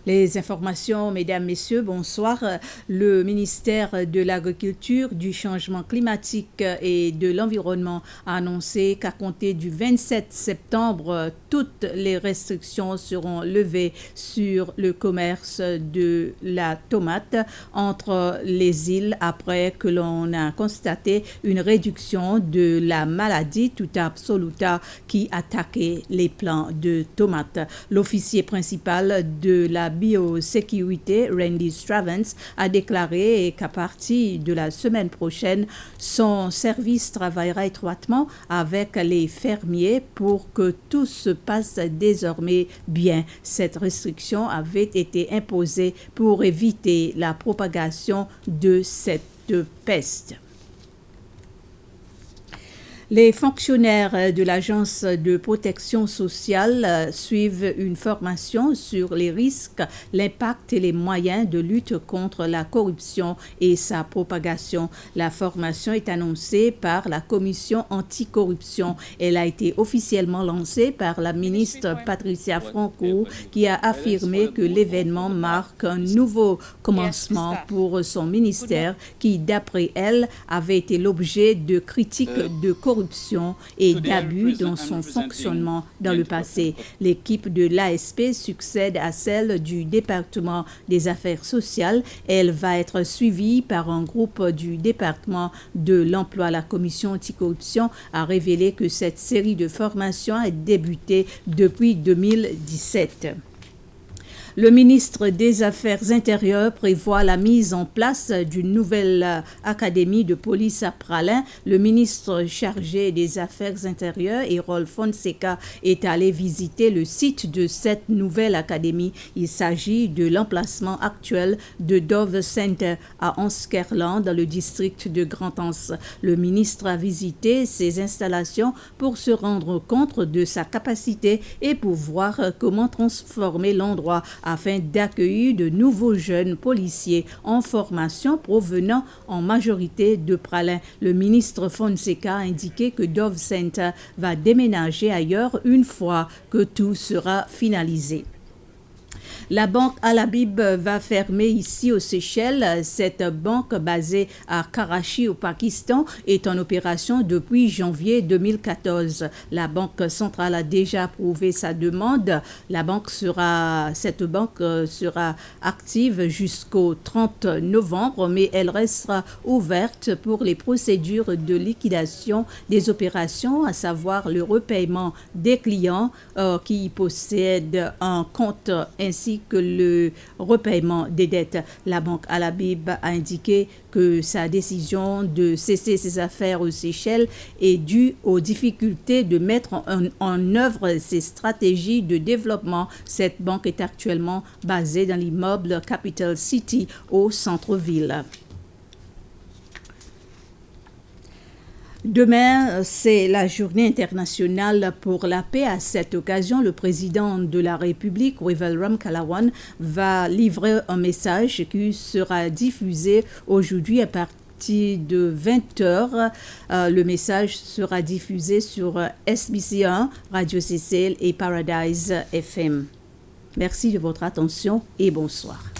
Les informations, mesdames, messieurs, bonsoir. Le ministère de l'Agriculture, du Changement climatique et de l'Environnement a annoncé qu'à compter du 27 septembre, toutes les restrictions seront levées sur le commerce de la tomate entre les îles après que l'on a constaté une réduction de la maladie tuta absoluta qui attaquait les plants de tomates. L'officier principal de la biosécurité, Randy Stravens, a déclaré qu'à partir de la semaine prochaine, son service travaillera étroitement avec les fermiers pour que tout se passe désormais bien. Cette restriction avait été imposée pour éviter la propagation de cette peste. Les fonctionnaires de l'Agence de protection sociale suivent une formation sur les risques, l'impact et les moyens de lutte contre la corruption et sa propagation. La formation est annoncée par la Commission anticorruption. Elle a été officiellement lancée par la ministre Patricia Franco qui a affirmé que l'événement marque un nouveau commencement pour son ministère qui, d'après elle, avait été l'objet de critiques de corruption et d'abus dans son fonctionnement dans le passé. L'équipe de l'ASP succède à celle du département des affaires sociales. Elle va être suivie par un groupe du département de l'emploi. La commission anticorruption a révélé que cette série de formations a débuté depuis 2017. Le ministre des Affaires intérieures prévoit la mise en place d'une nouvelle académie de police à Praslin. Le ministre chargé des Affaires intérieures, Errol Fonseca, est allé visiter le site de cette nouvelle académie. Il s'agit de l'emplacement actuel de Dove Center à Anskerland, dans le district de Grand-Anse. Le ministre a visité ces installations pour se rendre compte de sa capacité et pour voir comment transformer l'endroit afin d'accueillir de nouveaux jeunes policiers en formation provenant en majorité de Praslin. Le ministre Fonseca a indiqué que Dove Center va déménager ailleurs une fois que tout sera finalisé. La banque Al-Habib va fermer ici aux Seychelles. Cette banque basée à Karachi au Pakistan est en opération depuis janvier 2014. La banque centrale a déjà approuvé sa demande. Cette banque sera active jusqu'au 30 novembre, mais elle restera ouverte pour les procédures de liquidation des opérations, à savoir le repaiement des clients qui possèdent un compte ainsi que le repaiement des dettes. La banque Al-Habib a indiqué que sa décision de cesser ses affaires aux Seychelles est due aux difficultés de mettre en œuvre ses stratégies de développement. Cette banque est actuellement basée dans l'immeuble Capital City au centre-ville. Demain, c'est la journée internationale pour la paix. À cette occasion, le président de la République, Wivelram Kalawan, va livrer un message qui sera diffusé aujourd'hui à partir de 20h. Le message sera diffusé sur SBC1, Radio CCL et Paradise FM. Merci de votre attention et bonsoir.